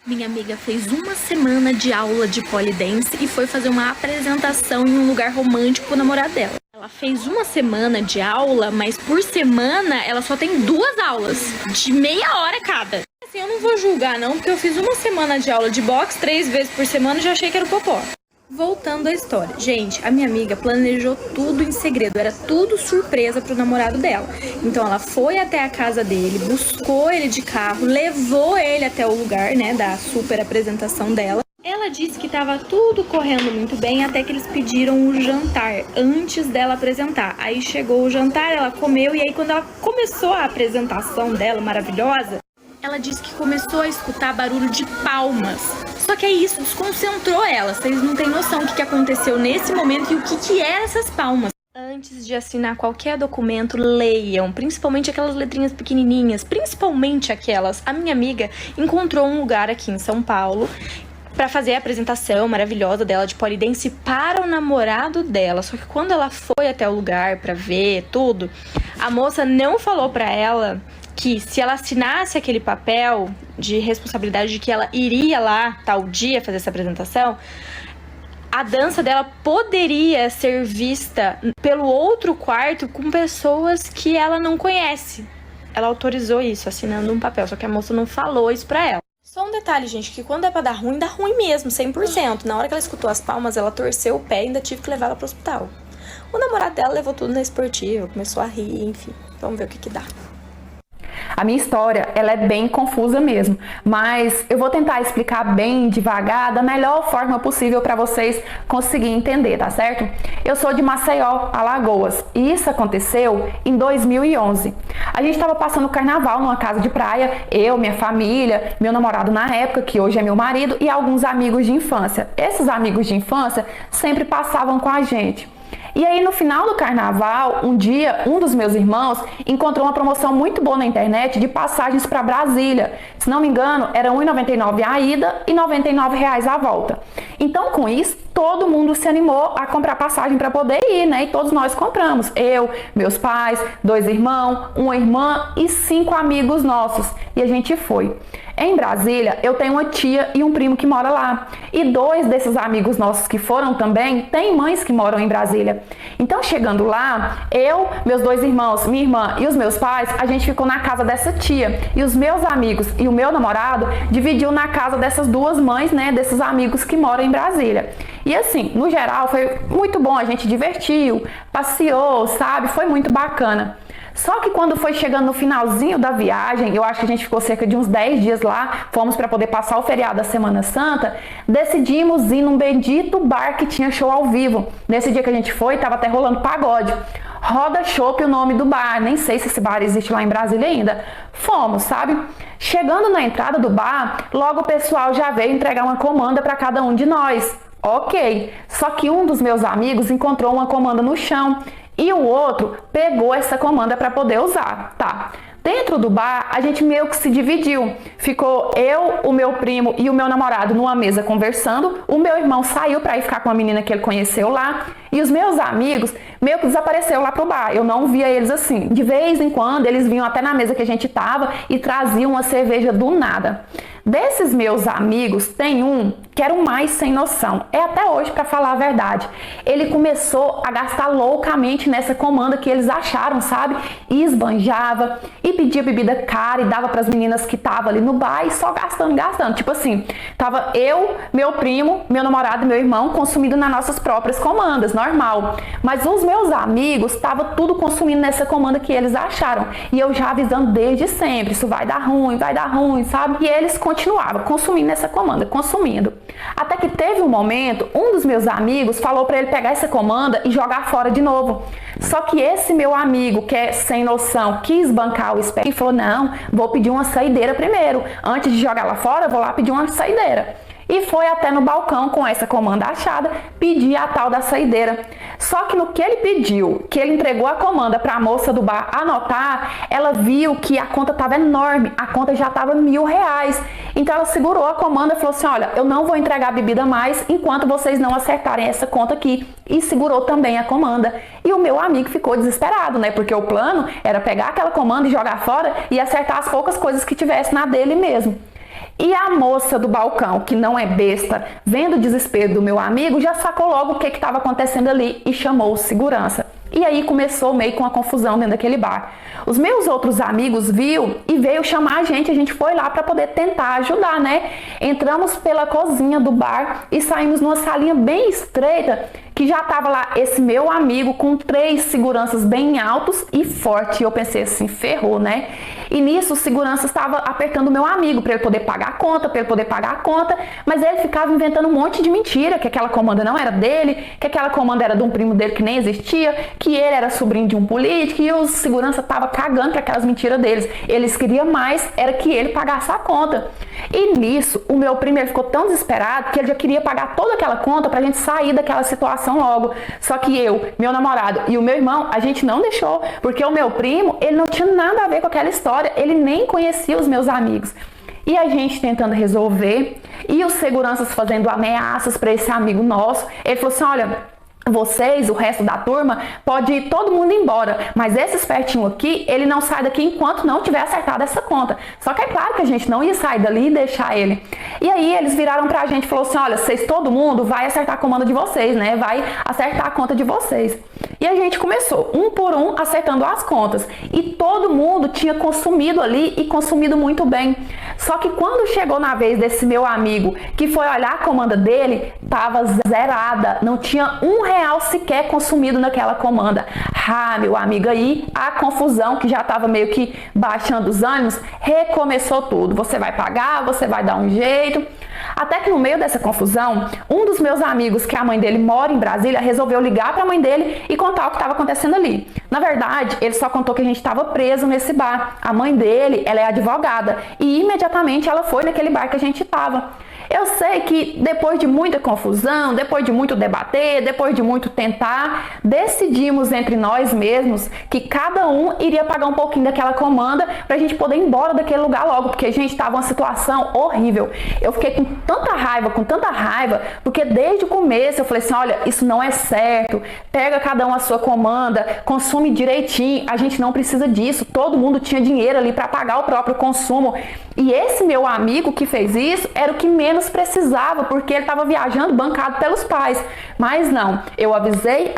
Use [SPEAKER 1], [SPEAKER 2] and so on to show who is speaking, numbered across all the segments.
[SPEAKER 1] Minha amiga fez uma semana de aula de pole dance e foi fazer uma apresentação em um lugar romântico com o namorado dela. Ela fez uma semana de aula, mas por semana ela só tem 2 aulas, de meia hora cada. Assim, eu não vou julgar não, porque eu fiz uma semana de aula de boxe 3 vezes por semana e já achei que era o popó. Voltando à história. Gente, a minha amiga planejou tudo em segredo, era tudo surpresa pro namorado dela. Então ela foi até a casa dele, buscou ele de carro, levou ele até o lugar, né, da super apresentação dela. Ela disse que estava tudo correndo muito bem até que eles pediram o jantar antes dela apresentar. Aí chegou o jantar, ela comeu e aí quando ela começou a apresentação dela maravilhosa, ela disse que começou a escutar barulho de palmas. Só que aí isso desconcentrou ela. Vocês não têm noção o que aconteceu nesse momento e o que eram essas palmas. Antes de assinar qualquer documento, leiam, principalmente aquelas letrinhas pequenininhas, principalmente aquelas. A minha amiga encontrou um lugar aqui em São Paulo para fazer a apresentação maravilhosa dela de pole dance para o namorado dela. Só que quando ela foi até o lugar para ver tudo, a moça não falou para ela que se ela assinasse aquele papel de responsabilidade de que ela iria lá tal dia fazer essa apresentação, a dança dela poderia ser vista pelo outro quarto com pessoas que ela não conhece. Ela autorizou isso assinando um papel, só que a moça não falou isso pra ela. Só um detalhe, gente, que quando é pra dar ruim, dá ruim mesmo, 100%. Na hora que ela escutou as palmas, ela torceu o pé e ainda tive que levar ela pro hospital. O namorado dela levou tudo na esportiva, começou a rir, enfim. Vamos ver o que dá.
[SPEAKER 2] A minha história, ela é bem confusa mesmo, mas eu vou tentar explicar bem devagar, da melhor forma possível para vocês conseguirem entender, tá certo? Eu sou de Maceió, Alagoas, e isso aconteceu em 2011. A gente estava passando o carnaval numa casa de praia, eu, minha família, meu namorado na época, que hoje é meu marido, e alguns amigos de infância. Esses amigos de infância sempre passavam com a gente. E aí no final do carnaval, um dia, um dos meus irmãos encontrou uma promoção muito boa na internet de passagens para Brasília. Se não me engano, era R$ 1,99 a ida e R$ 99 a volta. Então com isso, todo mundo se animou a comprar passagem para poder ir, né? E todos nós compramos. Eu, meus pais, 2 irmãos, uma irmã e 5 amigos nossos. E a gente foi. Em Brasília, eu tenho uma tia e um primo que mora lá. E 2 desses amigos nossos que foram também têm mães que moram em Brasília. Então, chegando lá, eu, meus 2 irmãos, minha irmã e os meus pais, a gente ficou na casa dessa tia. E os meus amigos e o meu namorado dividiu na casa dessas 2 mães, né, desses amigos que moram em Brasília. E assim, no geral, foi muito bom, a gente divertiu, passeou, sabe? Foi muito bacana. Só que quando foi chegando no finalzinho da viagem, eu acho que a gente ficou cerca de uns 10 dias lá, fomos para poder passar o feriado da Semana Santa, decidimos ir num bendito bar que tinha show ao vivo. Nesse dia que a gente foi, tava até rolando pagode. Roda Chopp o nome do bar, nem sei se esse bar existe lá em Brasília ainda. Fomos, sabe? Chegando na entrada do bar, logo o pessoal já veio entregar uma comanda para cada um de nós. Ok, só que um dos meus amigos encontrou uma comanda no chão e o outro pegou essa comanda para poder usar, tá? Dentro do bar, a gente meio que se dividiu. Ficou eu, o meu primo e o meu namorado numa mesa conversando. O meu irmão saiu para ir ficar com uma menina que ele conheceu lá. E os meus amigos meio que desapareceram lá pro bar. Eu não via eles assim. De vez em quando, eles vinham até na mesa que a gente tava e traziam uma cerveja do nada. Desses meus amigos, tem um que era o mais sem noção. É até hoje, para falar a verdade. Ele começou a gastar loucamente nessa comanda que eles acharam, sabe? E esbanjava, e pedia bebida cara e dava para as meninas que estavam ali no bar e só gastando. Tipo assim, tava eu, meu primo, meu namorado e meu irmão consumindo nas nossas próprias comandas, normal. Mas os meus amigos estavam tudo consumindo nessa comanda que eles acharam. E eu já avisando desde sempre, isso vai dar ruim, sabe? E eles continuava consumindo essa comanda, consumindo. Até que teve um momento, um dos meus amigos falou para ele pegar essa comanda e jogar fora de novo. Só que esse meu amigo, que é sem noção, quis bancar o espelho e falou, não, vou pedir uma saideira primeiro. Antes de jogar lá fora, vou lá pedir uma saideira. E foi até no balcão com essa comanda achada, pedir a tal da saideira. Só que no que ele pediu, que ele entregou a comanda para a moça do bar anotar, ela viu que a conta estava enorme, a conta já estava R$1.000. Então ela segurou a comanda e falou assim, olha, eu não vou entregar a bebida mais enquanto vocês não acertarem essa conta aqui. E segurou também a comanda. E o meu amigo ficou desesperado, né? Porque o plano era pegar aquela comanda e jogar fora e acertar as poucas coisas que tivesse na dele mesmo. E a moça do balcão, que não é besta, vendo o desespero do meu amigo, já sacou logo o que estava acontecendo ali e chamou o segurança. E aí começou meio com a confusão dentro daquele bar. Os meus outros amigos viu e veio chamar a gente foi lá para poder tentar ajudar, né? Entramos pela cozinha do bar e saímos numa salinha bem estreita, que já tava lá esse meu amigo com 3 seguranças bem altos e fortes. E eu pensei assim, ferrou, né? E nisso o segurança estava apertando o meu amigo para ele poder pagar a conta, mas ele ficava inventando um monte de mentira, que aquela comanda não era dele, que aquela comanda era de um primo dele que nem existia, que ele era sobrinho de um político, e o segurança estava cagando para aquelas mentiras deles. Eles queriam mais, era que ele pagasse a conta. E nisso, o meu primo ele ficou tão desesperado que ele já queria pagar toda aquela conta pra gente sair daquela situação logo. Só que eu, meu namorado e o meu irmão, a gente não deixou, porque o meu primo, ele não tinha nada a ver com aquela história, ele nem conhecia os meus amigos. E a gente tentando resolver, e os seguranças fazendo ameaças para esse amigo nosso. Ele falou assim, olha, vocês, o resto da turma, pode ir todo mundo embora, mas esse espertinho aqui, ele não sai daqui enquanto não tiver acertado essa conta. Só que é claro que a gente não ia sair dali e deixar ele. E aí eles viraram pra gente e falaram assim, olha, vocês, todo mundo vai acertar a comanda de vocês, né? Vai acertar a conta de vocês. E a gente começou, um por um, acertando as contas. E todo mundo tinha consumido ali e consumido muito bem. Só que quando chegou na vez desse meu amigo, que foi olhar a comanda dele, tava zerada, não tinha R$1 sequer consumido naquela comanda. Ah, meu amigo, aí a confusão, que já estava meio que baixando os ânimos, recomeçou tudo. Você vai pagar, você vai dar um jeito. Até que no meio dessa confusão, um dos meus amigos, que a mãe dele mora em Brasília, resolveu ligar para a mãe dele e contar o que estava acontecendo ali. Na verdade, ele só contou que a gente estava preso nesse bar. A mãe dele, ela é advogada, e imediatamente ela foi naquele bar que a gente estava. Eu sei que depois de muita confusão, depois de muito debater, depois de muito tentar, decidimos entre nós mesmos que cada um iria pagar um pouquinho daquela comanda pra gente poder ir embora daquele lugar logo, porque, gente, tava uma situação horrível. Eu fiquei com tanta raiva, porque desde o começo eu falei assim, olha, isso não é certo, pega cada um a sua comanda, consome direitinho, a gente não precisa disso, todo mundo tinha dinheiro ali pra pagar o próprio consumo. E esse meu amigo que fez isso era o que menos precisava, porque ele estava viajando bancado pelos pais. Mas não, eu avisei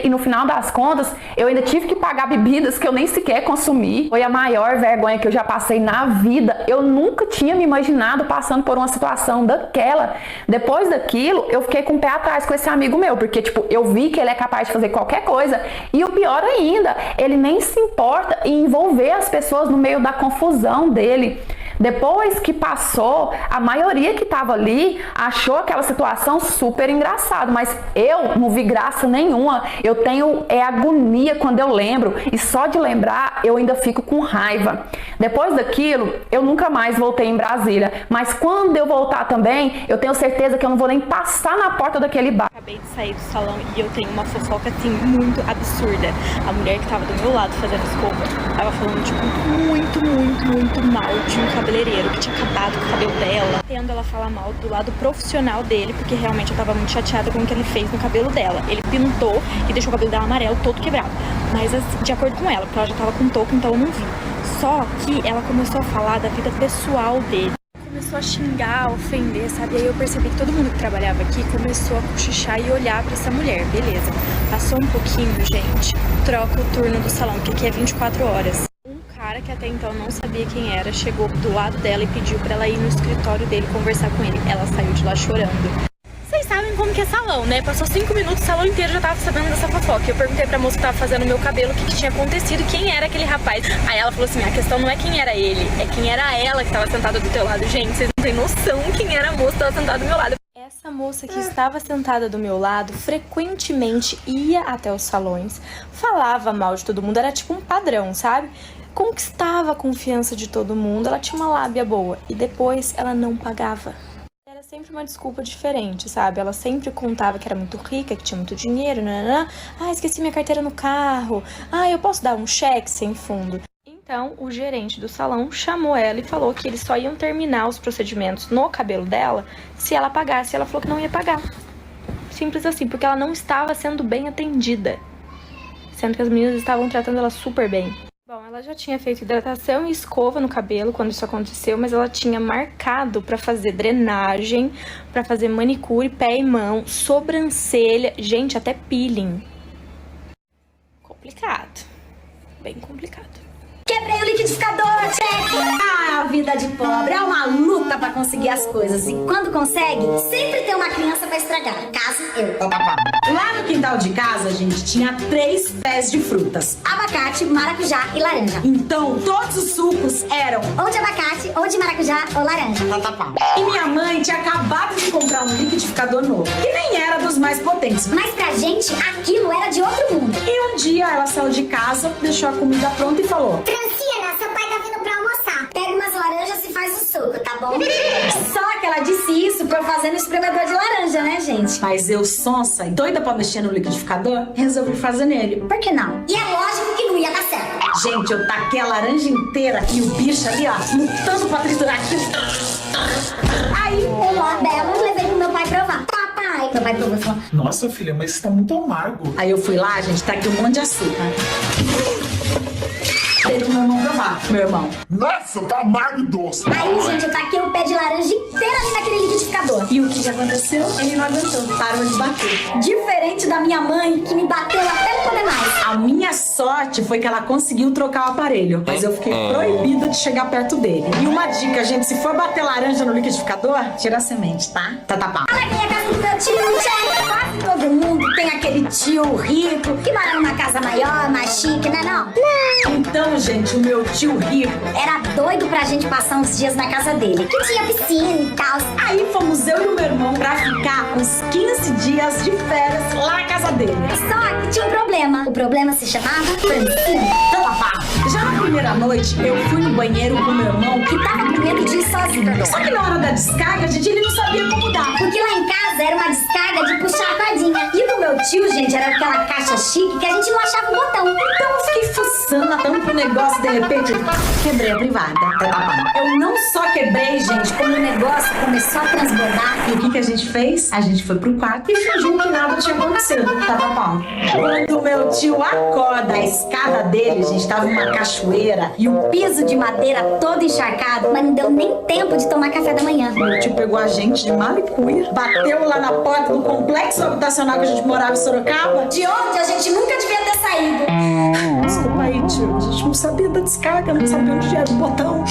[SPEAKER 2] e no final das contas eu ainda tive que pagar bebidas que eu nem sequer consumi. Foi a maior vergonha que eu já passei na vida. Eu nunca tinha me imaginado passando por uma situação daquela. Depois daquilo, eu fiquei com o pé atrás com esse amigo meu, porque tipo, eu vi que ele é capaz de fazer qualquer coisa. E o pior ainda, ele nem se importa em envolver as pessoas no meio da confusão dele. Depois que passou, a maioria que estava ali achou aquela situação super engraçada, mas eu não vi graça nenhuma. Eu tenho agonia quando eu lembro, e só de lembrar eu ainda fico com raiva. Depois daquilo, eu nunca mais voltei em Brasília, mas quando eu voltar também, eu tenho certeza que eu não vou nem passar na porta daquele bar.
[SPEAKER 1] Acabei de sair do salão e eu tenho uma fofoca assim muito absurda. A mulher que tava do meu lado fazendo escova tava falando tipo muito mal de um cabeleireiro que tinha acabado com o cabelo dela, tendo ela falar mal do lado profissional dele, porque realmente eu tava muito chateada com o que ele fez no cabelo dela. Ele pintou e deixou o cabelo dela amarelo todo quebrado, mas assim, de acordo com ela, porque ela já tava com touca, então eu não vi. Só que ela começou a falar da vida pessoal dele, começou a xingar, a ofender, sabe? Aí eu percebi que todo mundo que trabalhava aqui começou a cochichar e olhar pra essa mulher. Beleza, passou um pouquinho, gente, troca o turno do salão, porque aqui é 24 horas. Um cara que até então não sabia quem era, chegou do lado dela e pediu pra ela ir no escritório dele conversar com ele. Ela saiu de lá chorando. Vocês sabem como que é salão, né? Passou 5 minutos, o salão inteiro já tava sabendo dessa fofoca. Eu perguntei pra moça que tava fazendo meu cabelo o que tinha acontecido, quem era aquele rapaz. Aí ela falou assim, a questão não é quem era ele, é quem era ela que tava sentada do teu lado. Gente, vocês não têm noção quem era a moça que tava sentada do meu lado. Essa moça que estava sentada do meu lado frequentemente ia até os salões, falava mal de todo mundo, era tipo um padrão, sabe? Conquistava a confiança de todo mundo, ela tinha uma lábia boa e depois ela não pagava. Era sempre uma desculpa diferente, sabe? Ela sempre contava que era muito rica, que tinha muito dinheiro, nananã. Ah, esqueci minha carteira no carro. Ah, eu posso dar um cheque sem fundo. Então, o gerente do salão chamou ela e falou que eles só iam terminar os procedimentos no cabelo dela se ela pagasse. Ela falou que não ia pagar. Simples assim, porque ela não estava sendo bem atendida. Sendo que as meninas estavam tratando ela super bem. Bom, ela já tinha feito hidratação e escova no cabelo quando isso aconteceu, mas ela tinha marcado pra fazer drenagem, pra fazer manicure, pé e mão, sobrancelha, gente, até peeling. Complicado. Bem complicado.
[SPEAKER 3] Quebrei o liquidificador, chefe! Ah, a vida de pobre é uma luta pra conseguir as coisas. E quando consegue, sempre tem uma criança pra estragar. Caso eu.
[SPEAKER 4] Lá no quintal de casa, a gente tinha 3 pés de frutas.
[SPEAKER 3] Abacate, maracujá e laranja.
[SPEAKER 4] Então, todos os sucos eram.
[SPEAKER 3] Ou de abacate, ou de maracujá, ou laranja.
[SPEAKER 4] E minha mãe tinha acabado de comprar um liquidificador novo, que nem era dos mais potentes.
[SPEAKER 3] Mas pra gente, aquilo era de outro mundo.
[SPEAKER 4] E um dia ela saiu de casa, deixou a comida pronta e falou:
[SPEAKER 3] Francina, seu pai tá vindo pra almoçar. Pega umas laranjas e faz o suco, tá bom? Só que ela disse isso por fazer no espremedor de laranja, né, gente?
[SPEAKER 4] Mas eu, sonsa e doida pra mexer no liquidificador, resolvi fazer nele.
[SPEAKER 3] Por que não? E é lógico que não ia dar certo.
[SPEAKER 4] Gente, eu taquei a laranja inteira e o bicho ali, ó, lutando pra triturar aquilo.
[SPEAKER 3] Aí, eu lá dela, levei pro meu pai provar. Papai, meu pai provou e falou:
[SPEAKER 5] Nossa, filha, mas isso tá muito amargo.
[SPEAKER 4] Aí eu fui lá, gente, taquei um monte de açúcar. Dei pro meu irmão provar, meu irmão.
[SPEAKER 5] Nossa, tá amargo e doce.
[SPEAKER 3] Aí, gente, eu taquei o pé de laranja inteiro ali naquele liquidificador.
[SPEAKER 4] E o que aconteceu? Ele não aguentou, parou de bater.
[SPEAKER 3] Diferente da minha mãe, que me bateu até não poder mais.
[SPEAKER 4] A minha sorte foi que ela conseguiu trocar o aparelho, mas eu fiquei proibida de chegar perto dele. E uma dica, gente, se for bater laranja no liquidificador, tira a semente, tá? Tá.
[SPEAKER 3] Olha aqui a casa do meu tio, chefe. Quase todo mundo tem aquele tio rico que mora numa casa maior, mais chique, né não?
[SPEAKER 4] Então, gente, o meu tio rico,
[SPEAKER 3] Era doido pra gente passar uns dias na casa dele, que tinha piscina e tal.
[SPEAKER 4] aí fomos eu e o meu irmão pra ficar uns 15 dias de férias lá na casa dele.
[SPEAKER 3] Só que tinha um problema. O problema se chamava Francina.
[SPEAKER 4] Já na primeira noite, eu fui no banheiro com meu irmão,
[SPEAKER 3] Que tava com medo de ir sozinho.
[SPEAKER 4] só que na hora da descarga, gente, ele não sabia como dar.
[SPEAKER 3] Porque lá em casa era uma descarga de puxar a cordinha. E do meu tio, gente, era aquela caixa chique que a gente não achava o botão.
[SPEAKER 4] Então eu fiquei fuçando a tampa do negócio, de repente, quebrei a privada. Eu não só quebrei, gente, como o negócio começou a transbordar. E o que a gente fez? A gente foi pro quarto e fingiu que nada tinha acontecido. Quando o meu tio acorda, a escada dele, gente, tava uma cachoeira.
[SPEAKER 3] E o piso de madeira todo encharcado, mas não deu nem tempo de tomar café da manhã.
[SPEAKER 4] Meu tio pegou a gente de Malicuia, bateu lá na porta do complexo habitacional que a gente morava em Sorocaba.
[SPEAKER 3] De onde a gente nunca devia ter saído.
[SPEAKER 4] Desculpa aí, tio. A gente não sabia da descarga, não sabia onde era o botão.